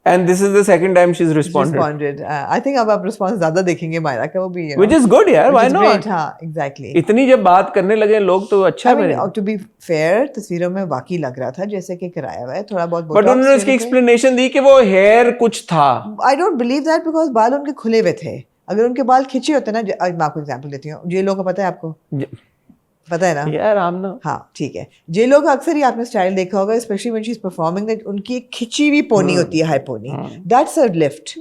and this is the second time she's responded, responded. I think अब आप response ज़्यादा देखेंगे मायरा का, वो भी you know, which is good यार, which why is not? great, हाँ, exactly. इतनी जब बात करने लगे लोग तो अच्छा I mean, बने। to be fair, तस्वीरों में वाकई लग रहा था जैसे कि कराया हुआ है, थोड़ा बहुत बट botox उन्होंने उसकी फिर थे। एक्सप्लेनेशन दी कि वो हेयर कुछ था। I don't believe that because बाल उनके खुले हुए थे। अगर उनके बाल खिंचे होते ना, आज मैं आपको एग्जांपल देती हूँ, जे लोग का पता है आपको, पता है ना? यार आम ना, हाँ ठीक है, जे लोग अक्सर ही आपने स्टाइल देखा होगा, specially when she is performing, that उनकी एक खिंची हुई पोनी होती है, high pony, that's a lift,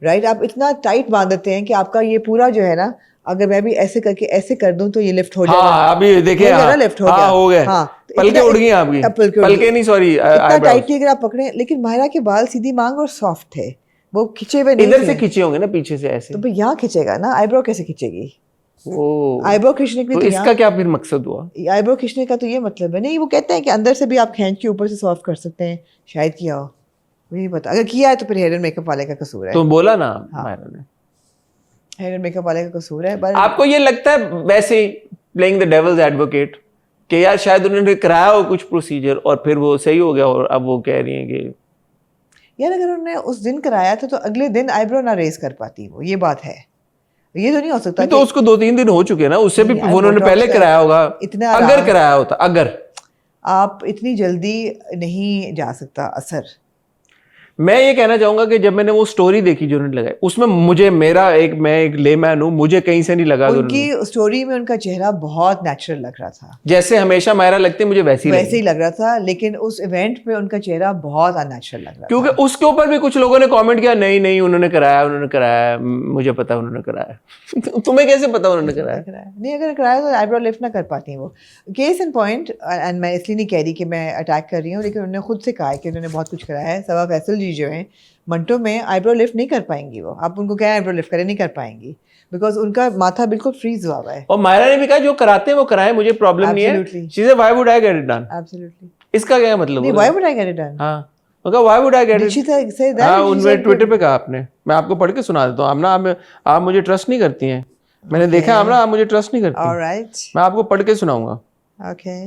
right? आप इतना टाइट बांध देते हैं कि आपका ये पूरा जो है ना, अगर मैं भी ऐसे करके ऐसे कर दूं तो ये लिफ्ट हो जाएगा। हाँ अभी देखिए, हो गया ना, लिफ्ट हो हाँ गया, हो गए, हाँ, पलके उड़ गई आपकी, पलके नहीं सॉरी, इतना टाइटली अगर आप पकड़े, लेकिन मायरा के बाल सीधी मांग और सॉफ्ट थे, वो खिंचे हुए नहीं इधर थे। से खींचे होंगे ना पीछे से ऐसे, तो भाई यहाँ खिंचेगा ना, आईब्रो कैसे खिंचेगी? ओ आईब्रो खींचने के तो लिए इसका क्या फिर मकसद हुआ? आईब्रो खींचने का तो ये मतलब है नहीं, वो कहते हैं कि अंदर से भी आप खींच के ऊपर से सॉफ्ट कर सकते हैं, शायद किया हो, मुझे पता। अगर किया है तो फिर हेयर एंड मेकअप वाले का कसूर है, तो बोला ना मायरा ने, हेयर एंड मेकअप वाले का कसूर है। बट आपको ये लगता है वैसे ही प्लेइंग द डेविल्स एडवोकेट कि यार शायद उन्होंने कराया हो कुछ प्रोसीजर और फिर वो सही हो गया और अब वो कह रही हैं कि यार अगर उन्होंने उस दिन कराया था तो अगले दिन आईब्रो ना रेस कर पाती वो, ये बात है, ये तो नहीं हो सकता। तो उसको 2-3 दिन हो चुके ना, उससे भी नहीं, उन्होंने बोटॉक्स पहले का कराया होगा, इतना अगर आराम- कराया होता, अगर आप इतनी जल्दी नहीं जा सकता असर। मैं ये कहना चाहूंगा कि जब मैंने वो स्टोरी देखी जो उन्होंने लगाई, उसमें मुझे मैं एक लेमैन हूं, मुझे कहीं से नहीं लगा कि उनकी स्टोरी में उनका चेहरा बहुत नेचुरल लग रहा था, जैसे हमेशा मायरा लगती है मुझे वैसी वैसे ही लग रहा था, लेकिन उस इवेंट पे उनका चेहरा बहुत अननेचुरल लग रहा क्योंकि उसके ऊपर भी कुछ लोगों ने कमेंट किया, नहीं नहीं उन्होंने कराया, मुझे पता उन्होंने कराया। तुम्हें कैसे पता उन्होंने कराया? था। नहीं, अगर कराया तो आईब्रो लिफ्ट ना कर पाती वो। केस इन पॉइंट, एंड मैं इसलिए नहीं कह रही कि मैं अटैक कर रही हूँ, लेकिन उन्होंने खुद से कहा है कि उन्होंने बहुत कुछ कराया है। सबा फैसल जी जो हैं मंटो में, आईब्रो लिफ्ट नहीं कर पाएंगी वो, आप उनको क्या आईब्रो लिफ्ट करें, नहीं कर पाएंगी, बिकॉज उनका माथा बिल्कुल फ्रीज हुआ हुआ है। और मायरा ने भी कहा जो कराते हैं वो कराएं, मुझे प्रॉब्लम नहीं है। Absolutely. She said why would I get it done? Absolutely इसका क्या मतलब? नहीं, why would I get it done? हाँ, उनका why would I get Did it? she say that? हाँ, She उन्होंने said ट्विटर पे कहा आपने, मैं आपको पढ़ के सुना देता हूँ। आप मुझे ट्रस्ट नहीं करती हैं, मैंने देखा आमना, आप मुझे ट्रस्ट नहीं करती। ऑलराइट, मैं आपको पढ़ के सुनाऊंगा। ओके।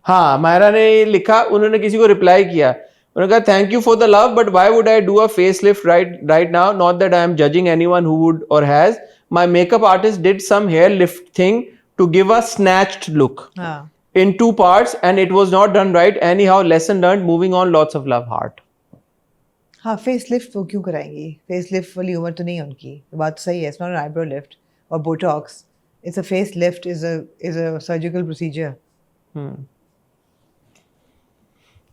हाँ, मायरा ने ये लिखा, उन्होंने किसी को रिप्लाई किया, उन्होंने कहा thank you for the love but why would I do a face lift right now, not that I am judging anyone who would or has, my makeup artist did some hair lift thing to give a snatched look हाँ, in 2 parts and it was not done right. Anyhow, lesson learned, moving on, lots of love, heart. हाँ, face lift वो क्यों कराएंगी? Face lift वाली उम्र तो नहीं है उनकी, बात तो सही है। It's not an eyebrow lift और botox, it's a face lift, is a surgical procedure.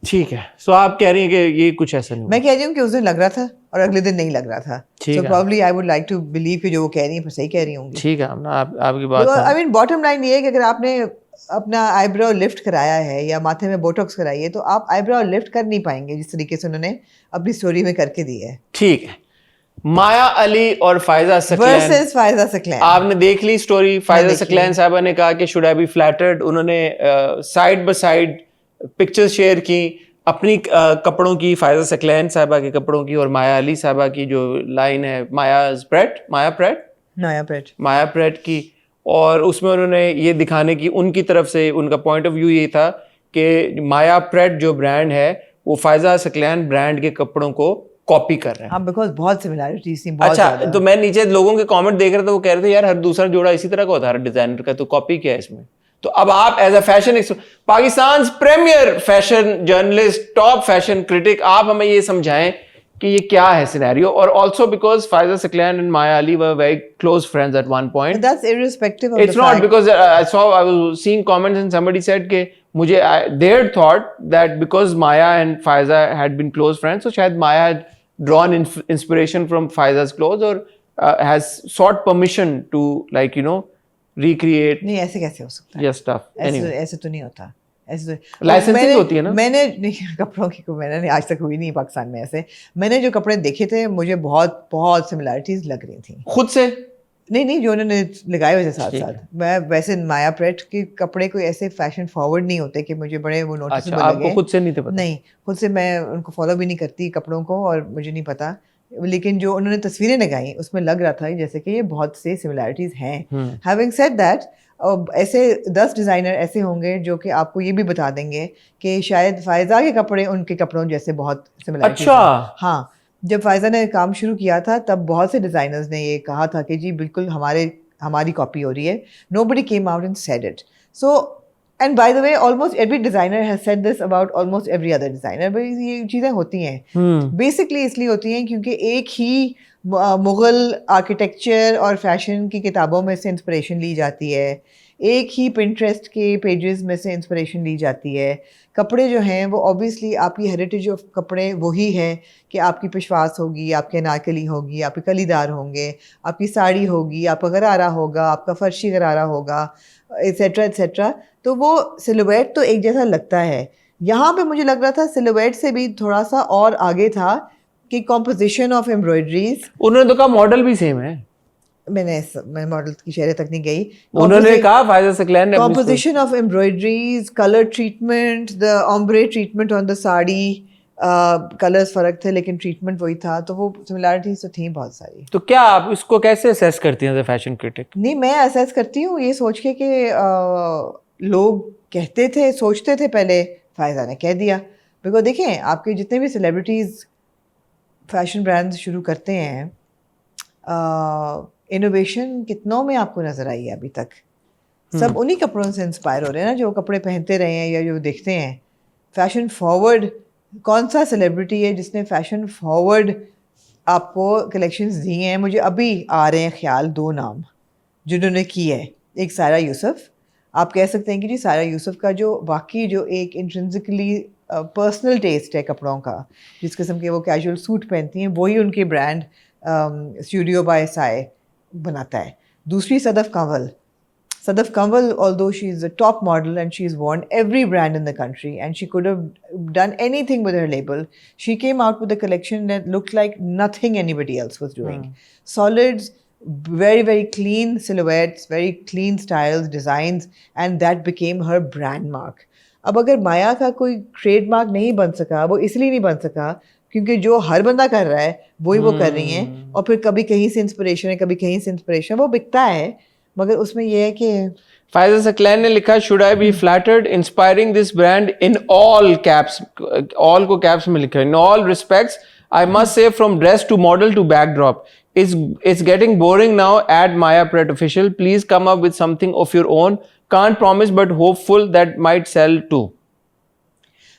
ठीक है, सो आप कह रही हैं कि ये कुछ ऐसा नहीं हुआ। मैं कह रही हूँ कि उस दिन लग रहा था और अगले दिन नहीं लग रहा था, ठीक सो है। Probably I would like to believe कि जो वो कह रही हैं सही कह रही होंगी। ठीक है ना, आपकी बात है। आई मीन बॉटम लाइन ये है कि अगर आपने अपना आईब्रो लिफ्ट कराया है या माथे में बोटॉक्स कराई है तो आप आईब्रो लिफ्ट कर नहीं पाएंगे जिस तरीके से उन्होंने अपनी स्टोरी में करके दी है। ठीक है, माया अली और फायजा सकलैन वर्सेस फायजा सकलैन। आपने देख ली स्टोरी। फायजा देखी। सकलैन साहबा ने कहा कि शुड आई बी फ्लैटर्ड। उन्होंने side by side pictures share की अपनी कपड़ों की, फायजा सकलैन साहबा के कपड़ों की और माया अली साहबा की जो लाइन है माया प्रेट की, और उसमें उन्होंने ये दिखाने की, उनकी तरफ से उनका पॉइंट ऑफ व्यू ये था कि माया प्रेट जो ब्रांड है वो फायजा सकलैन ब्रांड के कपड़ों को कॉपी कर रहे हैं। हाँ, बिकॉज बहुत सिमिलैरिटीज थी, बहुत अच्छा, ज़्यादा। तो मैं नीचे लोगों के कमेंट देख रहा था, वो कह रहे थे यार हर दूसरा जोड़ा इसी तरह का होता है हर डिजाइनर का, तो कॉपी क्या है इसमें? तो अब आप as a fashion Pakistan premier fashion journalist, top fashion critic, आप हमें ये समझाएं कि ये क्या है सिनेरियो। और also because Faiza Saqlain and Maya Ali were very close friends at one point. But that's irrespective of It's the not fact. because I was seeing comments and somebody said कि मुझे they had thought that because Maya and Faiza had been close friends, so शायद Maya had drawn inspiration from Faiza's clothes or has sought permission to recreate नहीं, ऐसे कैसे हो सकता है? your stuff. Anyway, ऐसे तो नहीं होता, ऐसे तो Licensing होती है ना? मैंने नहीं, कपड़ों की मैंने आज तक हुई नहीं पाकिस्तान में ऐसे। मैंने जो कपड़े देखे थे मुझे बहुत बहुत सिमिलैरिटीज लग रही थी। खुद से नहीं, जो उन्होंने लगाए हुए थे साथ साथ। मैं वैसे माया प्रेट के कपड़े कोई ऐसे फैशन फॉरवर्ड नहीं होते कि मुझे बड़े वो नोटिसेबल अच्छा, लगे। आपको खुद से नहीं थे पता? नहीं, खुद से मैं उनको फॉलो भी नहीं करती कपड़ों को और मुझे नहीं पता, लेकिन जो उन्होंने तस्वीरें लगाई उसमें लग रहा था जैसे कि ये बहुत से सिमिलैरिटीज हैं। हैविंग सेड दैट, और ऐसे 10 डिज़ाइनर ऐसे होंगे जो कि आपको ये भी बता देंगे कि शायद फ़ायज़ा के कपड़े उनके कपड़ों जैसे बहुत सिमिलरिटीज़ अच्छा। हैं। हाँ, जब फ़ायज़ा ने काम शुरू किया था तब बहुत से डिज़ाइनर्स ने ये कहा था कि जी बिल्कुल हमारी कॉपी हो रही है. Nobody came out and said it. So, and by the way, almost every designer has said this about almost every other designer. but ये चीज़ें होती हैं बेसिकली इसलिए होती हैं क्योंकि एक ही मुग़ल आर्किटेक्चर और फैशन की किताबों में से इंस्पिरेशन ली जाती है, एक ही पिंटरेस्ट के पेजेस में से इंस्पिरेशन ली जाती है. कपड़े जो हैं वो ऑब्वियसली आपकी हेरिटेज ऑफ कपड़े वही है कि आपकी पेशवास होगी, आपके अनारकली होगी, आपके कलीदार होंगे, आपकी साड़ी होगी, आपका गरारा होगा, आपका फर्शी गरारा होगा, एट्सेट्रा एट्सेट्रा. तो वो सिलुएट तो एक जैसा लगता है. यहाँ पे मुझे लग रहा था सिलुएट से भी थोड़ा सा और आगे था कि कॉम्पोजिशन ऑफ एम्ब्रॉयडरीज. उन्होंने तो कहा मॉडल भी सेम है. मैं मॉडल की शहर तक नहीं गई. उन्होंने कहा फ़ायज़ा सकलैन ने composition of embroideries, color treatment, the ombre treatment on the sari, colours फर्क थे लेकिन ट्रीटमेंट वही था. तो वो सिमिलरिटीज तो थी बहुत सारी. तो क्या आप इसको कैसे असेस करती हैं एज अ फैशन क्रिटिक? नहीं, मैं असेस करती हूँ ये सोच के कि लोग कहते थे, सोचते थे पहले, फ़ायज़ा ने कह दिया. बिकॉज देखें आपके जितने भी सेलिब्रिटीज़ फैशन ब्रांड्स शुरू करते हैं, इनोवेशन कितनों में आपको नज़र आई है अभी तक? सब उन्हीं कपड़ों से इंस्पायर हो रहे हैं ना जो कपड़े पहनते रहे हैं या जो देखते हैं. फैशन फॉरवर्ड कौन सा सेलिब्रिटी है जिसने फैशन फॉरवर्ड आपको कलेक्शंस दी हैं? मुझे अभी आ रहे हैं ख्याल 2 नाम जिन्होंने की है. एक सायरा यूसुफ. आप कह सकते हैं कि जी सायरा यूसुफ का जो वाकई जो एक इंट्रिंसिकली पर्सनल टेस्ट है कपड़ों का, जिस किस्म के वो कैजुअल सूट पहनती हैं, वही उनके ब्रांड स्टूडियो बाय साय बनाता है. दूसरी Sadaf Kanwal. Sadaf Kanwal, although she is a top model and she's worn every brand in the country and she could have done anything with her label, she came out with a collection that looked like nothing anybody else was doing. Solids, very, very clean silhouettes, very clean styles, designs, and that became her brand mark. अब अगर माया का कोई trademark नहीं बन सका, वो इसलिए नहीं बन सका क्योंकि जो हर बंदा कर रहा है वही वो कर रही हैं, और फिर कभी कहीं से इंस्पिरेशन है, कभी कहीं से इंस्पिरेशन, वो बिकता है. मगर उसमें ये है कि फ़ायज़ा सकलैन ने लिखा, should I be flattered inspiring this brand in all caps, all को कैप्स में लिखा है, in all respects I must say from dress to model to backdrop it's getting boring now at Maya Pret official, please come up with something of your own, can't promise but hopeful that might sell too.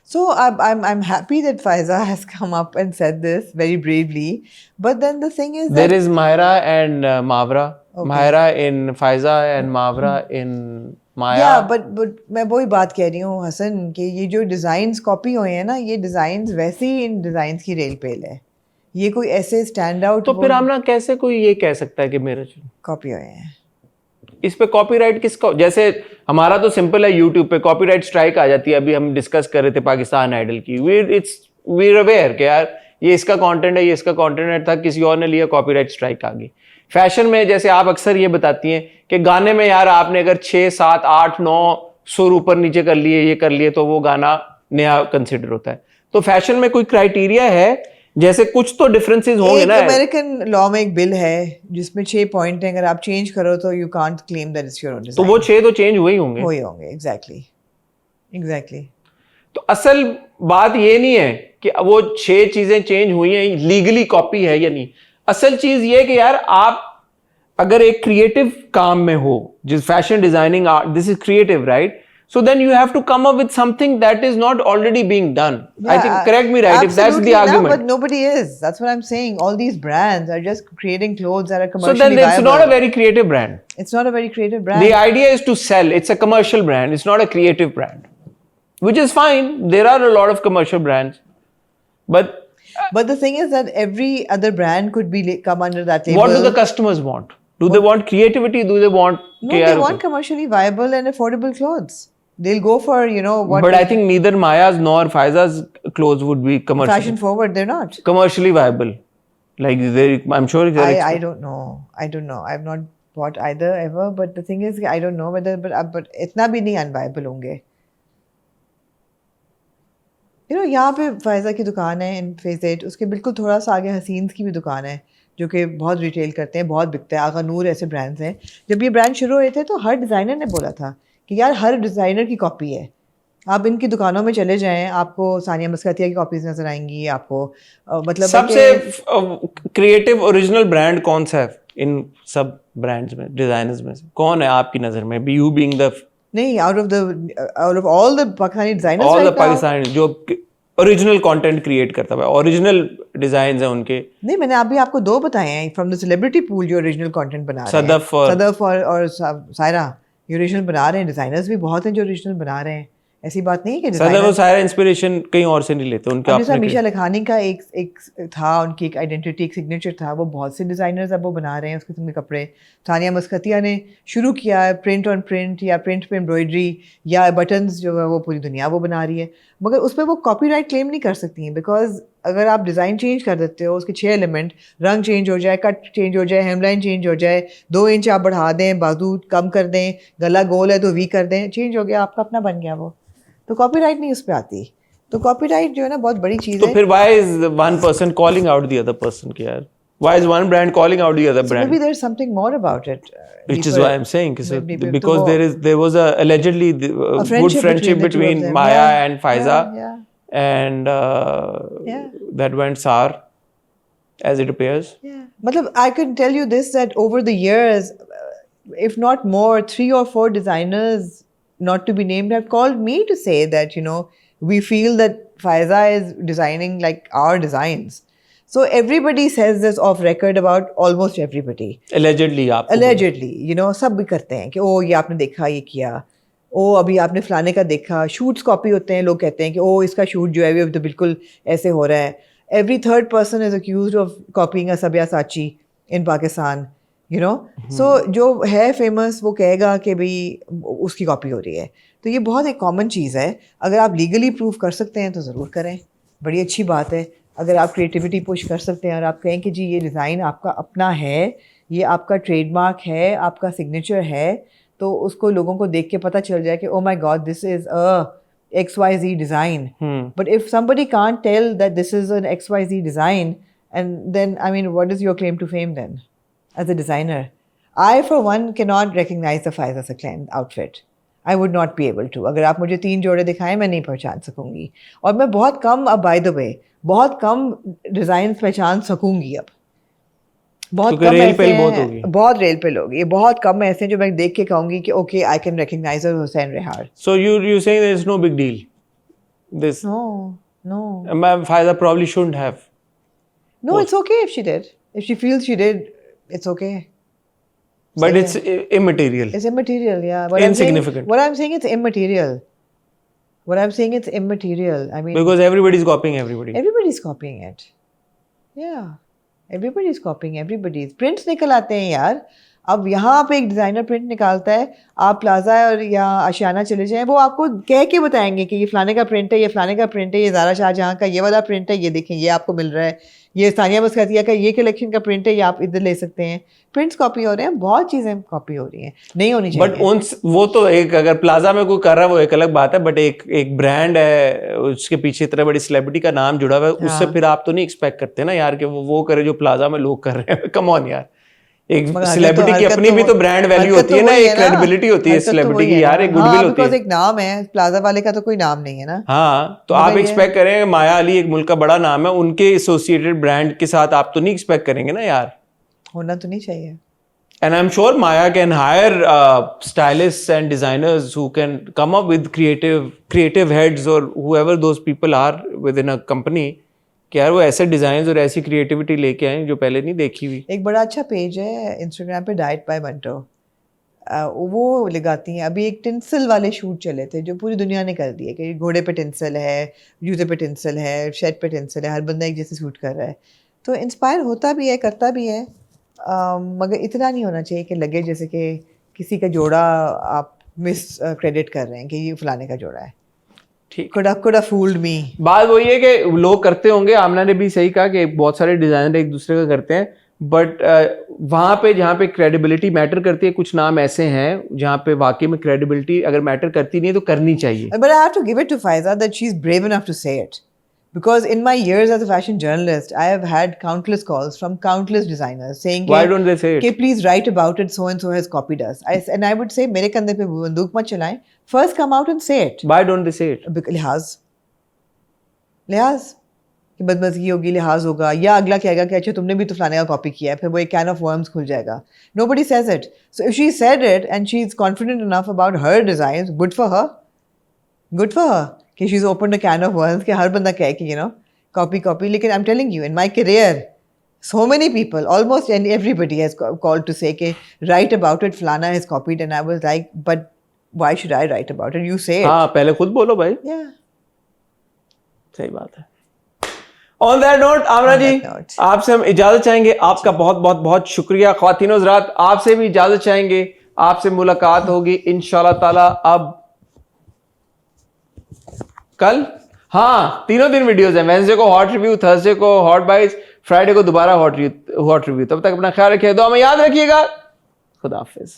So I'm happy that Faiza has come up and said this very bravely, but then the thing is that there is Mahira and Mavra. Okay. Mahira in Faiza and Mavra in Maya. Yeah, but मैं वही बात कह रही हूँ हसन कि ये जो designs copy हुए हैं ना, ये डिज़ाइंस वैसे ही इन डिज़ाइंस की रेल पेल है. ये कोई ऐसे स्टैंड आउट तो फिर आमना कैसे कोई ये कह सकता है कि मेरा कॉपी हुए हैं? इस पे कॉपीराइट किसका? जैसे हमारा तो सिंपल है, यूट्यूब पे कॉपीराइट स्ट्राइक आ जाती है. अभी हम डिस्कस कर रहे थे पाकिस्तान आइडल की. वी आर अवेयर कि यार ये इसका कंटेंट है, ये इसका कंटेंट था, किसी और ने लिया, कॉपीराइट स्ट्राइक आ गई. फैशन में जैसे आप अक्सर ये बताती हैं कि गाने में यार आपने अगर 6, 7, 8, 9 सुर ऊपर नीचे कर लिए, ये कर लिए, तो वो गाना नया कंसिडर होता है. तो फैशन में कोई क्राइटेरिया है? जैसे कुछ तो डिफरेंसेस होंगे ना. अमेरिकन लॉ में एक बिल है जिसमें 6 पॉइंट हैं, अगर आप चेंज करो तो you can't claim that it's your own design. तो वो 6 तो चेंज हुए ही होंगे. एग्जैक्टली. तो असल बात ये नहीं है कि वो 6 चीजें चेंज हुई हैं, लीगली कॉपी है या नहीं. असल चीज ये है कि यार आप अगर एक क्रिएटिव काम में हो, जिस fashion designing, this is creative, right? So then you have to come up with something that is not already being done. Yeah, I think, correct me right, if that's the argument. But nobody is. That's what I'm saying. All these brands are just creating clothes that are commercially So then it's viable. not a very creative brand. It's not a very creative brand. The idea is to sell. It's a commercial brand. It's not a creative brand, which is fine. There are a lot of commercial brands, but the thing is that every other brand could be come under that label. what do the customers want? Do they want creativity? Do they want No, they want commercially viable and affordable clothes. They'll go for, you know, what. But I think neither Maya's nor Faiza's clothes would be fashion forward. They're not commercially viable. Like I'm sure I don't know. I've not bought either ever. But the thing is, I don't know whether. But इतना भी नहीं unviable होंगे. You know, यहाँ पे फायजा की दुकान है in Phase 8. उसके बिल्कुल थोड़ा सा आगे हसीन्स की भी दुकान है. जो कि बहुत रिटेल करते हैं, बहुत बिकता है। आगा नूर ऐसे ब्रांड्स हैं। जब ये ब्रांड शुरू हुए थे तो हर डिज़ाइनर ने बोला था कि यार हर डिज़ाइनर की कॉपी है। आप इनकी दुकानों में चले जाएं, आपको सानिया मस्कातिया की कॉपीज नजर आएंगी, आपको मतलब सबसे क्रिएटिव ओरिजिनल ब्रांड कौन सा है इन सब ब्रांड्स में, डिजाइनर्स में से कौन है आपकी नजर में? बी यू बीइंग द नहीं, out of all the Pakistani designers all right the now, Pakistani जो ओरिजिनल कंटेंट क्रिएट करता है, ओरिजिनल डिजाइन्स हैं उनके। नहीं, मैंने अभी आपको 2 बताए हैं फ्रॉम द सेलिब्रिटी पूल जो ओरिजिनल कंटेंट बना रहे हैं। सदफ और सायरा ये ओरिजिनल बना रहे हैं। डिजाइनर्स भी बहुत हैं जो ओरिजिनल बना रहे हैं। ऐसी बात नहीं है कि सदफ और सारा इंस्पिरेशन कहीं और से नहीं लेते उनके जैसा अपने। मीशा लखानी का एक था, उनकी एक आइडेंटिटी, एक सिग्नेचर था। वो बहुत से डिज़ाइनर्स अब वो बना रहे हैं उस किस्म के कपड़े। सानिया मस्कातिया ने शुरू किया है प्रिंट ऑन प्रिंट या प्रिंट पे एम्ब्रॉयडरी या बटन्स जो है वो पूरी दुनिया वो बना रही है, मगर उस पर वो कॉपीराइट क्लेम नहीं कर सकती हैं। बिकॉज अगर आप डिज़ाइन चेंज कर देते हो, उसके 6 एलिमेंट, रंग चेंज हो जाए, कट चेंज हो जाए, हेमलाइन चेंज हो जाए, 2 इंच आप बढ़ा दें, बाजू कम कर दें, गला गोल है तो वी कर दें, चेंज हो गया, आपका अपना बन गया वो, तो कॉपीराइट नहीं उस पर आती। तो कॉपीराइट जो है ना बहुत बड़ी चीज़ है। तो फिर why is one person calling out the other person कि यार why is one brand calling out the other brand? Maybe there's something more about it. Which is why I'm saying maybe because there was allegedly good friendship between them. Maya Yeah, and Faiza, yeah, and yeah. that went sour as it appears. Yeah. Matlab, I can tell you this, that over the years, if not more, 3 or 4 designers, not to be named, have called me to say that, you know, we feel that Faiza is designing like our designs. So everybody says this off record about almost everybody. Allegedly आप Allegedly, you know, सब भी करते हैं कि ओ ये आपने देखा, ये किया, ओ अभी आपने फलाने का देखा। शूट्स कॉपी होते हैं, लोग कहते हैं कि ओ इसका शूट जो है वो तो बिल्कुल ऐसे हो रहा है। Every third person is accused of copying a Sabyasachi in Pakistan. You know, so जो है फेमस वो कहेगा कि भाई उसकी कॉपी हो रही है। तो ये बहुत एक कॉमन चीज़ है। अगर आप लीगली प्रूव कर सकते हैं तो ज़रूर करें, बड़ी अच्छी बात है। अगर आप क्रिएटिविटी पुश कर सकते हैं और आप कहें कि जी ये डिज़ाइन आपका अपना है, ये आपका ट्रेडमार्क है, आपका सिग्नेचर है, तो उसको लोगों को देख के पता चल जाए कि oh my god this is a XYZ design. But if somebody can't tell that this is an XYZ design, and then I mean what is your claim to fame then? As a designer, I for one cannot recognize the Faiza Saklan outfit. I would not be able to. अगर आप मुझे 3 जोड़े दिखाएं मैं नहीं पहचान सकूंगी। और मैं बहुत कम, अब by the way, बहुत कम डिज़ाइन पहचान सकूंगी अब। बहुत कम ऐसे हैं, बहुत रेल पे लोग, ये बहुत कम ऐसे हैं जो मैं देख के कहूंगी कि okay, I can recognize her Hussein Rehar. So you saying there is no big deal? This No. Faiza probably shouldn't have. No, it's okay if she did. If she feels she did, it's okay. But it's immaterial. It's immaterial, yeah. Insignificant. What I'm saying, it's immaterial. What I'm saying, it's immaterial. I mean, because everybody's copying everybody. Everybody's copying it. Yeah. Everybody's copying everybody's. Prints निकल आते हैं यार। अब यहाँ पे एक designer print निकालता है, आप प्लाजा और या आशियाना चले जाएं, वो आपको कह के बताएंगे कि ये फलाने का प्रिंट है, ये फलाने का प्रिंट है, ये ज़ारा शाहजहाँ का ये वाला प्रिंट है, ये देखें ये आपको मिल रहा है, ये सानिया मस्कातिया का ये कलेक्शन का प्रिंट है, ये आप इधर ले सकते हैं। प्रिंट्स कॉपी हो रहे हैं, बहुत चीज़ें कॉपी हो रही हैं, नहीं होनी चाहिए। बट वो तो एक, अगर प्लाजा में कोई कर रहा है वो एक अलग बात है, बट एक ब्रांड है, उसके पीछे इतना बड़ी सेलिब्रिटी का नाम जुड़ा हुआ है, उससे फिर आप तो नहीं एक्सपेक्ट करते ना यार कि वो करे जो प्लाजा में लोग कर रहे हैं। कम ऑन यार, एक सेलिब्रिटी की अपनी भी तो ब्रांड वैल्यू होती है ना, एक क्रेडिबिलिटी होती है सेलिब्रिटी की यार, एक गुडविल होती है। एक नाम है, प्लाजा वाले का तो कोई नाम नहीं है ना। हाँ, तो आप एक्सपेक्ट करें, माया अली एक मुल्क का बड़ा नाम है, उनके एसोसिएटेड ब्रांड के साथ आप तो नहीं एक्सपेक्ट करेंगे ना यार। होना तो नहीं चाहिए। And I'm sure Maya can hire stylists and designers who can come up with creative heads or whoever those people are within a company, कि यार वो ऐसे डिजाइन और ऐसी क्रिएटिविटी लेके आए जो पहले नहीं देखी हुई। एक बड़ा अच्छा पेज है इंस्टाग्राम पे, डाइट बाय बंटो, वो लगाती हैं। अभी एक टिंसल वाले शूट चले थे जो पूरी दुनिया ने कर दिए कि घोड़े पे टिंसल है, जूते पे टिंसल है, शर्ट पे टिंसल है, हर बंदा एक जैसे शूट कर रहा है। तो इंस्पायर होता भी है, करता भी है, मगर इतना नहीं होना चाहिए कि लगे जैसे कि किसी का जोड़ा आप मिस क्रेडिट कर रहे हैं कि ये फलाने का जोड़ा है। ठीक, could have fooled me। बात वही है कि लोग करते होंगे, आमना ने भी सही कहा कि बहुत सारे डिजाइनर एक दूसरे का करते हैं, बट वहाँ पे जहाँ पे क्रेडिबिलिटी मैटर करती है, कुछ नाम ऐसे हैं जहाँ पे वाकई में क्रेडिबिलिटी अगर मैटर करती नहीं है तो करनी चाहिए। But I have to give it to Faiza that she's brave enough to say it, Because in my years as a fashion journalist, I have had countless calls from countless designers saying, Why don't they say it? "Okay, please write about it. So and so has copied us." And I would say, "मेरे कंधे पे बंदूक मत चलाएं. First, come out and say it." Why don't they say it? लिहाज कि बदमज़गी होगी, लिहाज होगा, या अगला कहेगा कि अच्छा तुमने भी तो फलाने का कॉपी किया है, फिर वो एक कैन ऑफ वर्म्स खुल जाएगा. Nobody says it. So if she said it and she's confident enough about her designs, good for her. Good for her. कि she's opened a can of worms कि हर बंदा कहे कि copy. लेकिन I'm telling you, in my career, so many people, almost everybody has called to say कि write about it, फलाना has copied, and I was like, but why should I write about it? You say it. हाँ, पहले खुद बोलो भाई. Yeah. सही बात है. On that note, आमना जी, आपसे हम इजाजत चाहेंगे. आपका बहुत बहुत बहुत शुक्रिया. ख्वातीनो हज़रात, आपसे भी इजाजत चाहेंगे. आपसे मुलाकात होगी इंशाल्लाह ताला अब कल. हाँ, 3 दिन वीडियोस हैं. वेडनेसडे को हॉट रिव्यू, थर्सडे को हॉट बाइट्स, फ्राइडे को दोबारा हॉट रिव्यू. तब तक अपना ख्याल रखिए, दुआ में याद रखिएगा. खुदा हाफिज.